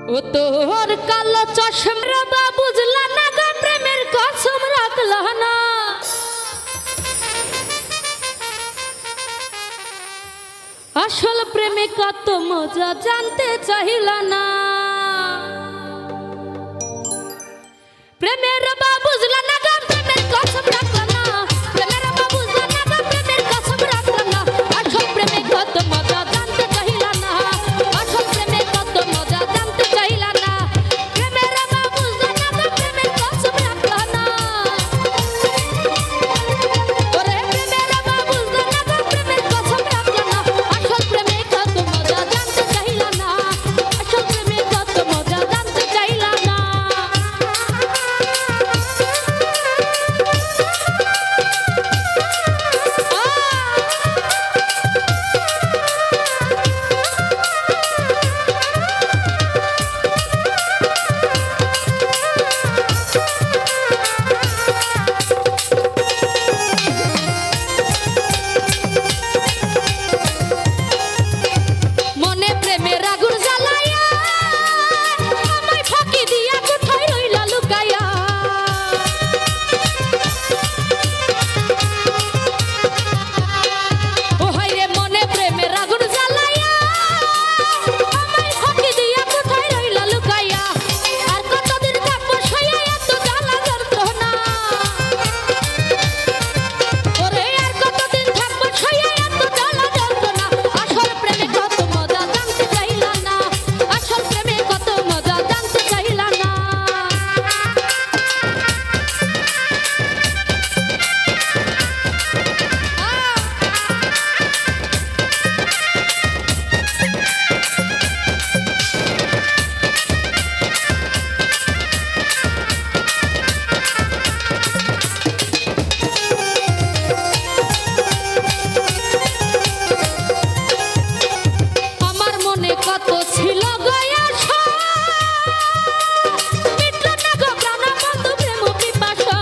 ও তোর কালো চশমা বা বুঝলা না গো প্রেমের কসম রাখলা না আসল প্রেমে কত মজা জানতে চাইলা না প্রেমের বা বুঝলা না গো প্রেমের কসম রাখলা না প্রেমের বা বুঝলা না গো প্রেমের কসম রাখলা না আসল প্রেমে কত মজা জানতে চাইলা না আসল প্রেমে কত মজা জানতে চাইলা না প্রেমের বা বুঝলা না গো প্রেমের কসম রাখলা না ওরে প্রেমের বা বুঝলা না গো প্রেমের কসম রাখলা না আসল প্রেমে কত মজা জানতে চাইলা না আসল প্রেমে কত মজা জানতে চাইলা না মনে প্রেমের আগুন জ্বালায়া আমায় ফাঁকি দিয়া কোথায় রইলা লুকায়া ও হায়রে মনে প্রেমের আগুন জ্বালায়া আমায় ফাঁকি দিয়া কোথায় রইলা লুকায়া আর কতদিন থাকবো সইয়া এত জ্বালা যন্ত্রণা ওরে আর কতদিন থাকবো সইয়া এত জ্বালা যন্ত্রণা আসল প্রেমে কত মজা জানতে চাইলা না আসল প্রেমে কত মজা জানতে চাইলা না আমার মনে কত ছিল গয়াসা মিটল না গো প্রাণ বন্ধু প্রেম পিপাসা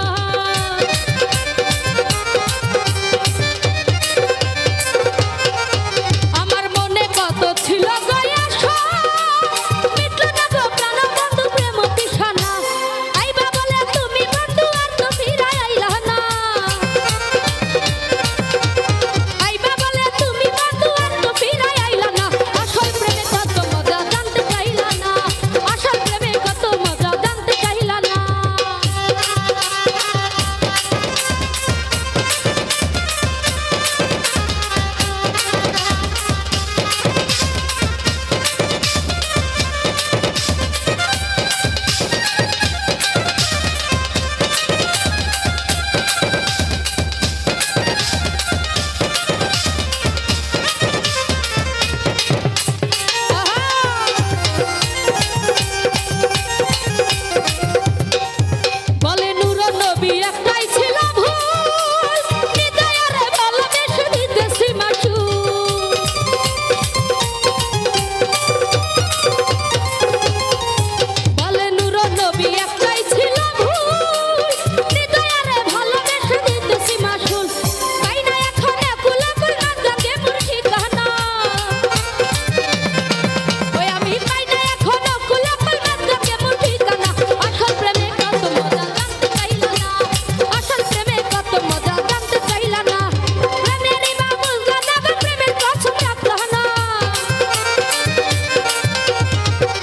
আমার মনে কত ছিল গয়াসা মিটল না গো প্রাণ বন্ধু প্রেম তৃষণা আইবা বলে তুমি বন্ধু আর তো ফিরাই আইলা না আইবা বলে তুমি বন্ধু আর তো ফিরাই আইলা না আসল প্রেমে কত মজা জানতে চাইলা না আসল প্রেমে কত মজা জানতে চাইলা না বলে নূর নবী একটাই ছিল ভুল হৃদয়ের ভালোবেসে দিতেছি মাসুল বলে নূর নবী একটাই ছিল ভুল হৃদয়ের ভালোবেসে দিতেছি মাসুল তাই না এখন একুল একুল না জাগে মোর ঠিকানা ওই আমি পাই না এখন একুল একুল না জাগে মোর ঠিকানা আসল প্রেমে কত মজা জানতে চাইলা না আসল প্রেমে কত মজা জানতে চাইলা না প্রেমেরই বা বুঝলা না গো প্রেমের কসম রাখলা না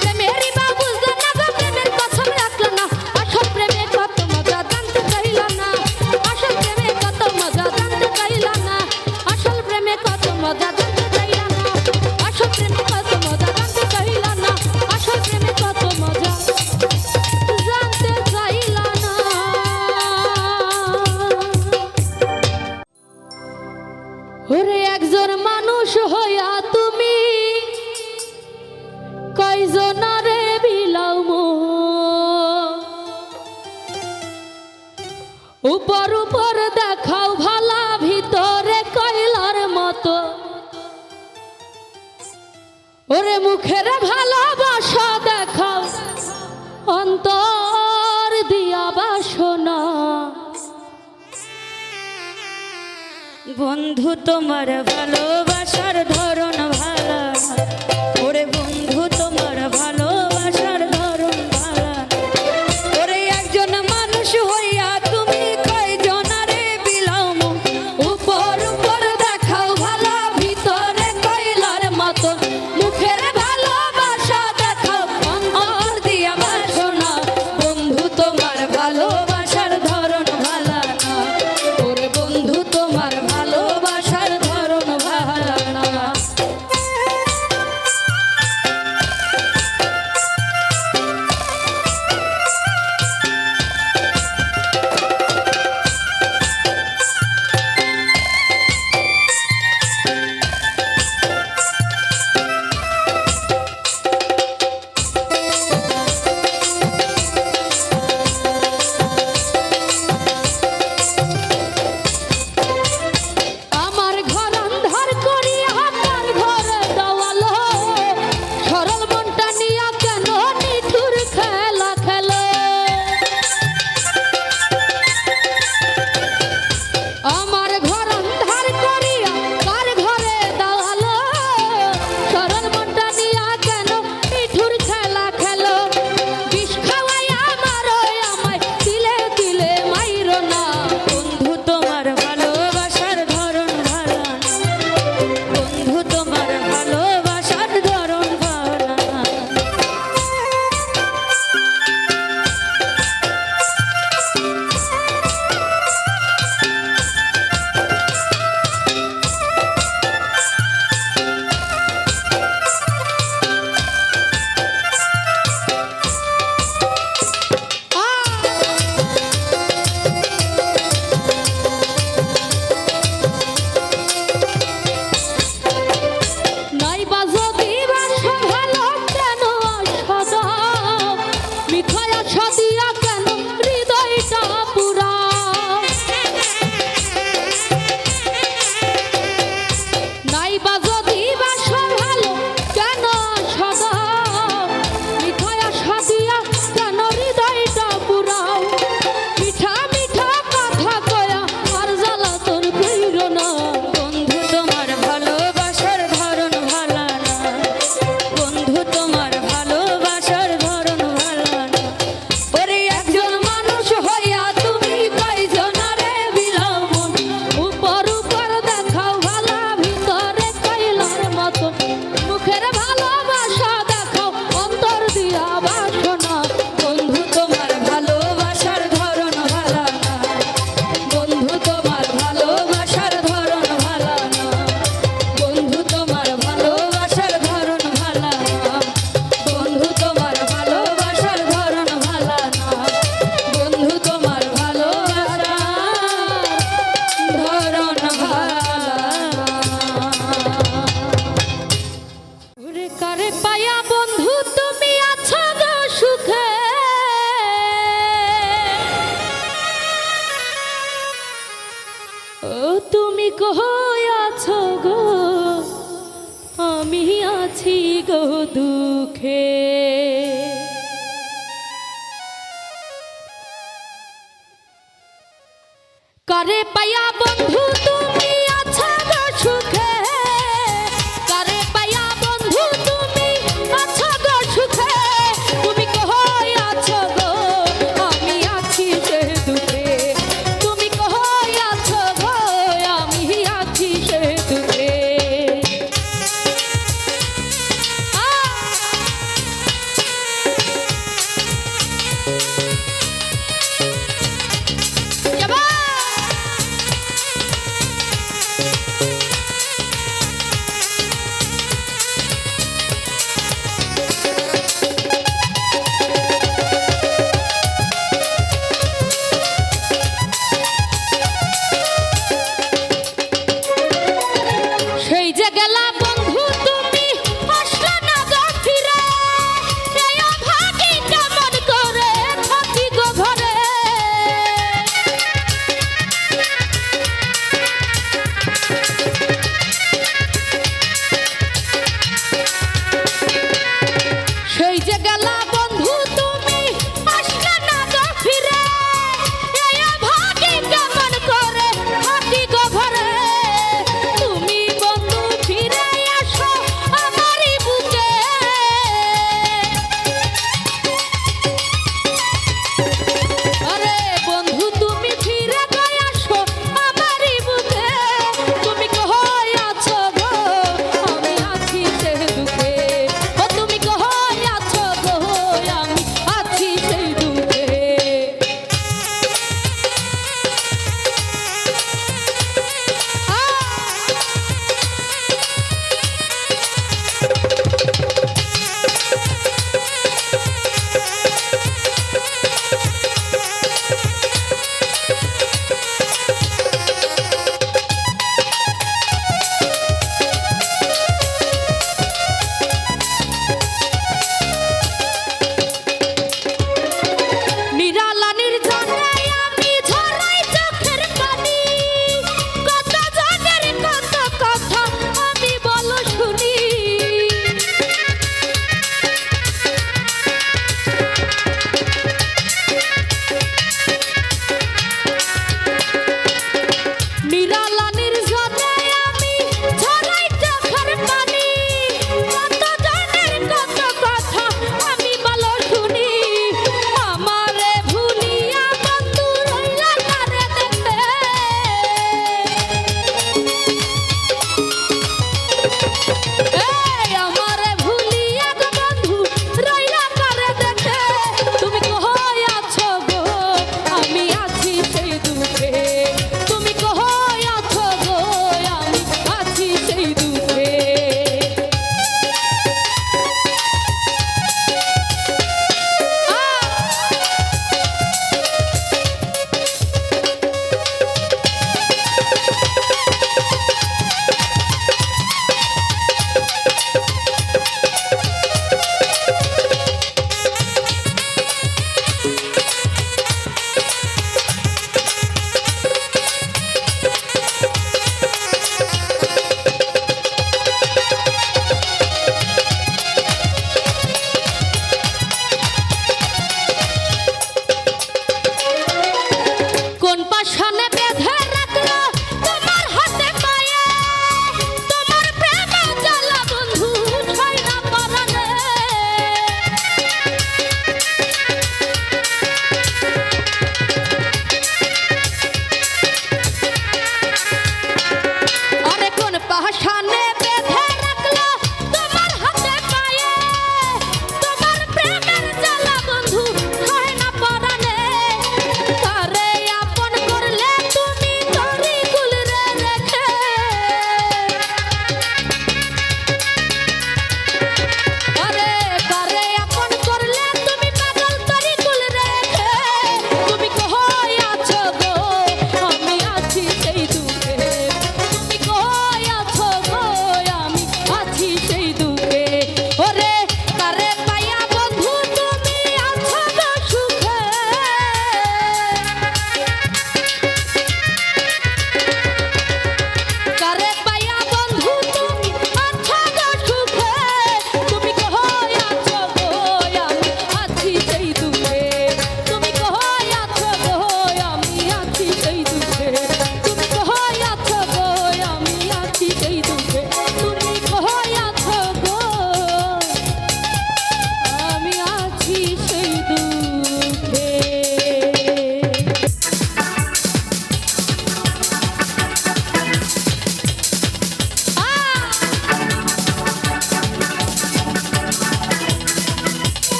প্রেমেরই বা বুঝলা না গো প্রেমের কসম রাখলা না আসল প্রেমে কত মজা জানতে চাইলা না আসল প্রেমে কত মজা জানতে চাইলা না আসল প্রেমে কত মজা জানতে চাইলা না আসল প্রেমে কত মজা জানতে চাইলা না আসল প্রেমে কত মজা জানতে চাইলা না ওরে একজন মানুষ হইয়া তুমি কয়জনারে বিলাও মন উপর উপর দেখাও ভালা ভিতরে কয়লার মতো ওরে মুখের ভালোবাসা দেখাও অন্তর দিয়া বাসনা বন্ধু তোমার ভালোবাসার ধরন ভালো, ওরে বন্ধু তোমার ভালোবাসার পাইবা যদি বাসা ভালো কেন সদা মিঠাই আশা দিয়া কেন হৃদয়টা পুরাও মিঠা মিঠা কথা কয়া আর জ্বালাতন কইরো না বন্ধু তোমার ভালোবাসার ধরন ভালো না বন্ধু তোমার ভালোবাসার ধরন ভালো না ওরে একজন মানুষ হইয়া তুমি কয়জনারে বিলামন উপর উপর দেখাও ভালা ভিতরে কইলার মতন মুখের ভালোবাসা দেখাও অন্তর দিয়া বাসনা বন্ধু তোমার ভালোবাসার ধরন ভালো না বন্ধু তোমার ভালোবাসার ধরন ভালো না বন্ধু তোমার ভালোবাসার ধরন ভালো না বন্ধু তোমার ভালোবাসার ধরন ভালো না বন্ধু তোমার ভালোবাসার ধরন ভালো ওরে কারে পায়া বন্ধু তুমি আছো গো সুখে ও তুমি কই আছো গো আমি আছি গো দুঃখে কারে পায়া বন্ধু তুমি আছো গো সুখে কারে পায়া বন্ধু তুমি আছো গো সুখে তুমি কই আছো গো আমি আছি সে দুঃখে তুমি কই আছো গো আমি আছি সে দুঃখে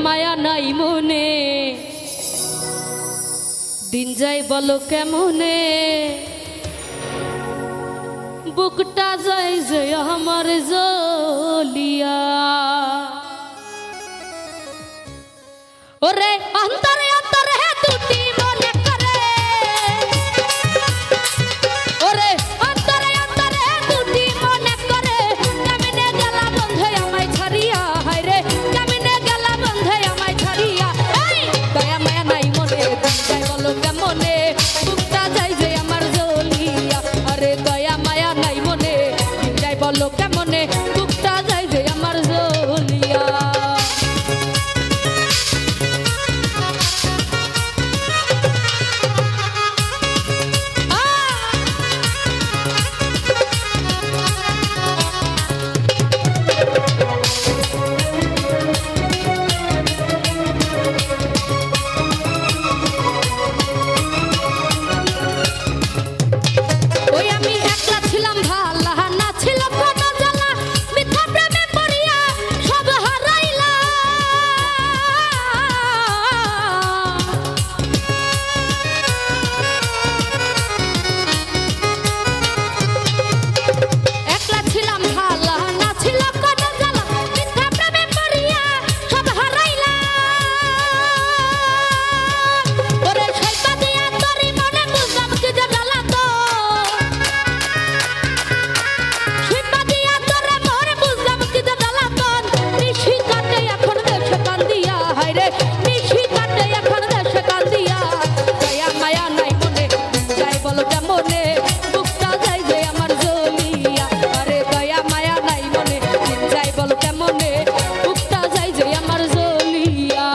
মায়া নাই মনে দিন যাই বলো কেমনে বুকটা যাই যে আমার জ্বলিয়া ওরে অন্তরে অন্তরে দুটি মনে করে ওরে অন্তরে অন্তরে দুটি মনে করে কেমনে গেলা বন্ধে আমায় ছাড়িয়া হায় রে কেমনে গেলা বন্ধে আমায় ছাড়িয়া এই দয়া মায়া নাই মনে যাই বলো কেমনে বুকটা যাই যে আমার জ্বলিয়া আরে দয়া মায়া নাই মনে যাই বলো কেমনে বুকটা যাই যে আমার জ্বলিয়া ওই আমি একলা ছিলাম ভালা না ছিল কোনো জ্বালা মিথ্যা প্রেমে পড়িয়া সব হারাইলাম একলা ছিলাম ভালা না ছিল কোনো জ্বালা মিথ্যা প্রেমে পড়িয়া সব হারাইলাম ওরে সইপা দিয়া তোরি মনে বুঝলাম কি যে জ্বালা তো সইপা দিয়া তোরে মনে বুঝলাম কি যে জ্বালা তো নিশি কাটে এখন দেশে কান্দিয়া হায় রে নিশি কাটে এখন দেশে কান্দিয়া দয়া মায়া নাই মনে যাই বলো কেমনে বুকটা যাই যে আমার জ্বলিয়া আরে দয়া মায়া নাই মনে যাই বলো কেমনে বুকটা যাই যে আমার জ্বলিয়া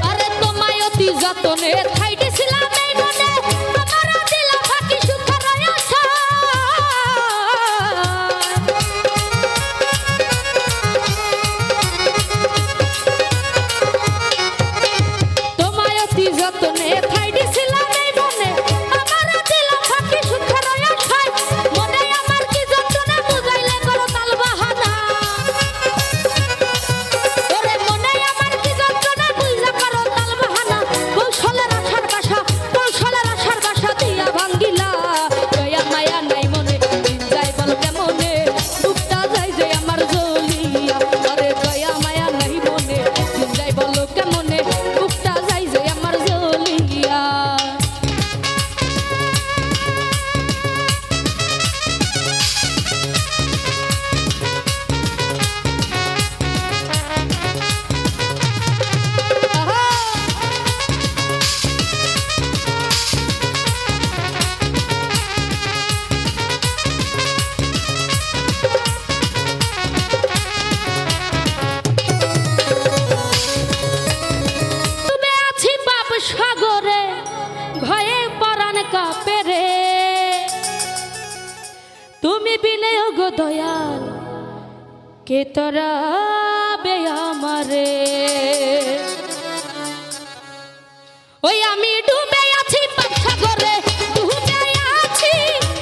আরে তোমায় অতি যতনে খাইতেছিলাম এই মনে আমারও দিলাম ফাঁকি সুখের আশা তোমায় অতি যতনে খাইতেছিলাম এই মনে আমারও দিলাম ফাঁকি সুখের আশায় মনে আমার কি যন্ত্রণা বুঝাইলে করো তাল বাহানা ওরে মনে আমার কি যন্ত্রণা বুঝা করো তাল বাহানা কৌশলের আশার বাসা দিয়া ভাঙ্গিলা দয়া মায়া নাই মনে যাই বল কেমনে বুকটা যাই যে আমার জ্বলিয়া আরে দয়া মায়া নাই মনে যাই বল কেমনে বুকটা যাই যে আমার জ্বলিয়া ডুবে আছি পাপ সাগরে ভয়ে পরাণ কাঁপে রে তুমি বিনে গো দয়াল কে তোরা বে আমারে ওই আমি ডুবে আছি পাপ সাগরে ডুবে আছি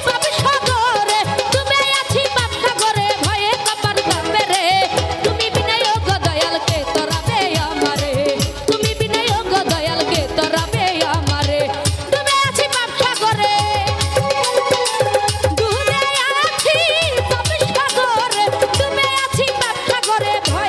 পাপ সাগরে ডুবে আছি পাপ সাগরে ভয়ে কপাল কাঁপে রে তুমি বিনে গো দয়াল কে তোরা বে আমারে তুমি বিনে গো দয়াল কে তোরা বে আমারে ডুবে আছি পাপ সাগরে ডুবে আছি পাপ সাগরে ডুবে আছি পাপ সাগরে ভয়ে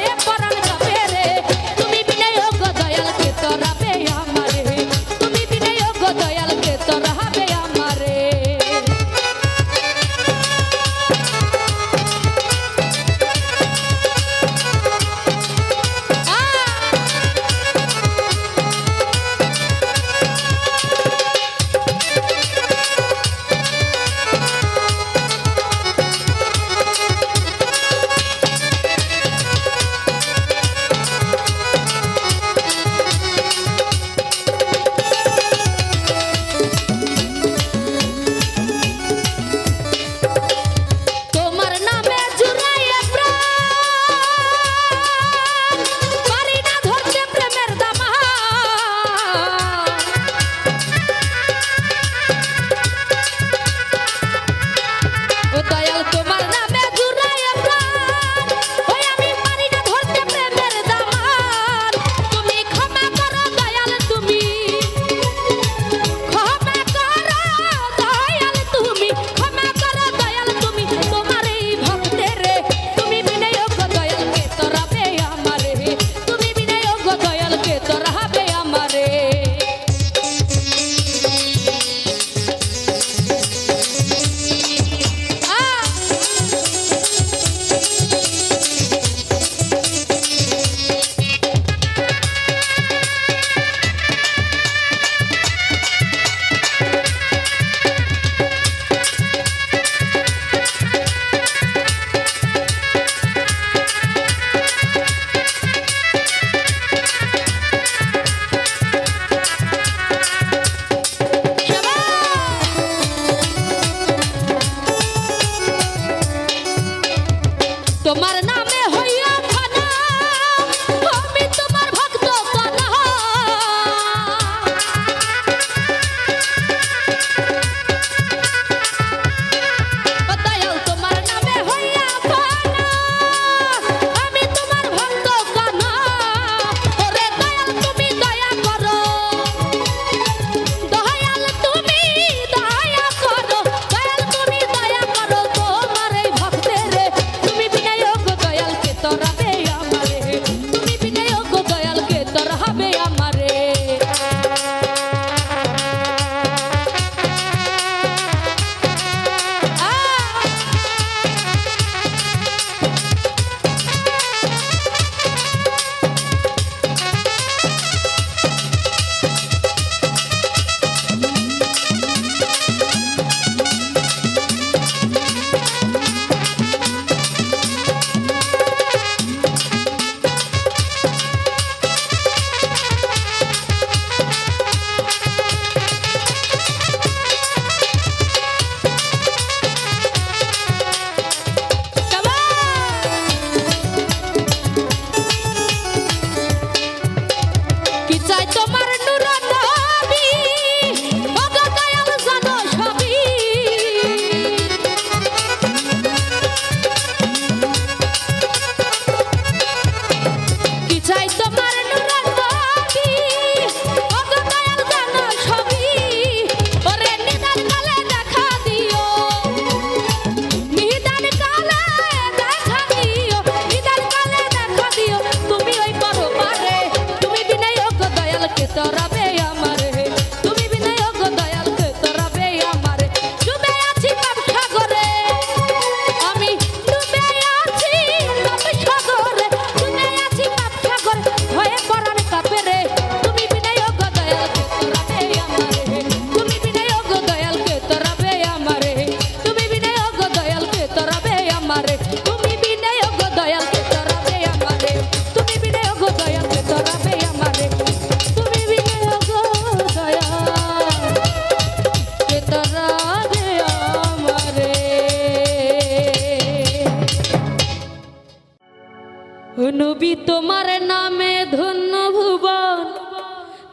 তোমার নামে ধন্য ভুবন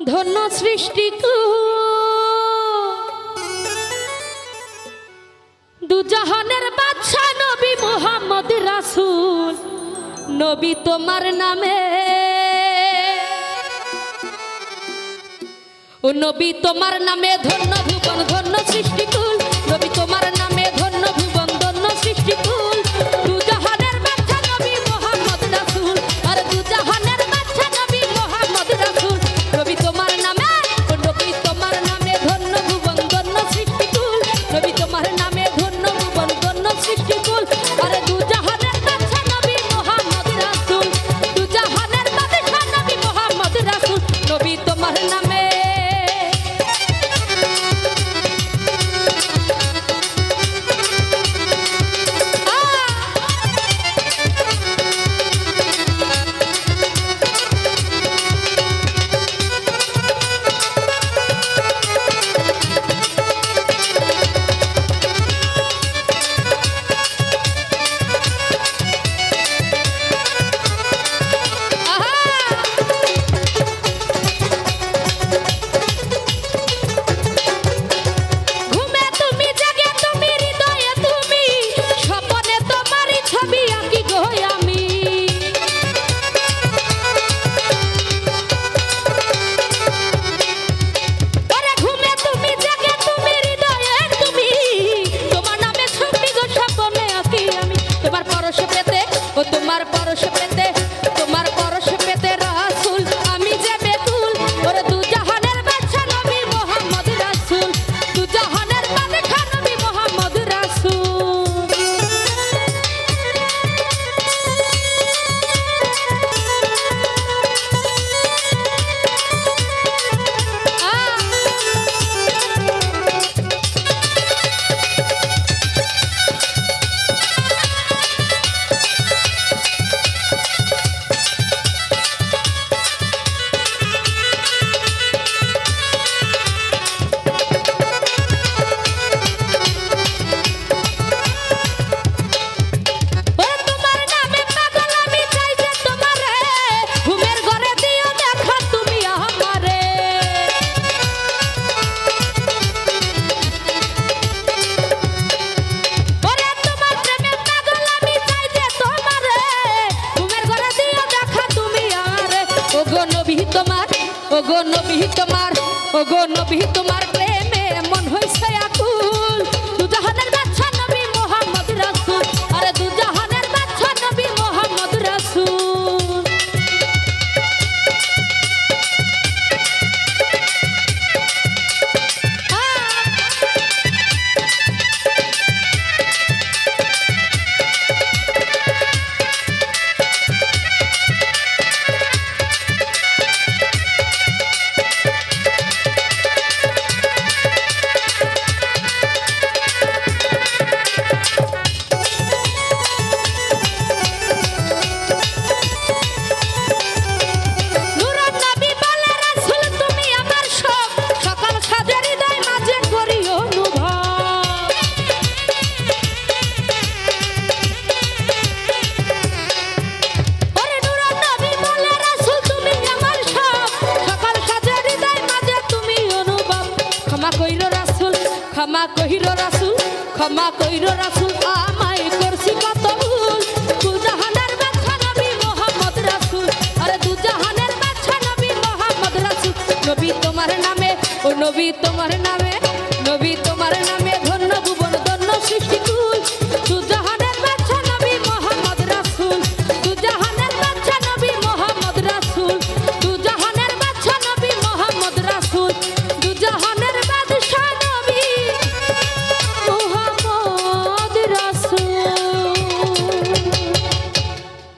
ধন্য সৃষ্টি দুজাহানের বাদশা নবী মুহাম্মদ রাসূল নবী তোমার নামে ও নবী তোমার নামে ধন্য ভুবন ধন্য সৃষ্টিকুল নবী তোমার নামে ধন্য ভুবন ধন্য সৃষ্টিকুল দুজাহানের বাদশা নবী মুহাম্মদ রাসূল আর দুজাহানের বাদশা নবী মুহাম্মদ রাসূল নবী তোমার নামে ও নবী তোমার নামে ধন্য ভুবন ধন্য সৃষ্টিকুল নবী তোমার নামে ধন্য ভুবন ধন্য সৃষ্টিকুল আরে দুজাহানের বাদশা নবী মুহাম্মদ রাসূল দুজাহানের বাদশা নবী মুহাম্মদ রাসূল নবী তোমার নামে তোমার পরশ পেতে তোমার পরশ পেতে রাসূল আমি যে বেকুল ওরে দুজাহানের বাদশা নবী মুহাম্মদ রাসূল দুজাহানের বাদশা নবী মুহাম্মদ রাসূল ওগো নবী তোমার প্রেমে মন হইছে আকুল দুজাহানের বাদশা নবী মুহাম্মদ রাসূল আরে দুজাহানের বাদশা নবী মুহাম্মদ রাসূল ক্ষমা কইরো রাসূল আমায় করছি কত ভুল দুজাহানের বাদশা নবী মুহাম্মদ রাসূল আরে দুজাহানের বাদশা নবী মুহাম্মদ রাসূল নবী তোমার নামে ও নবী তোমার নামে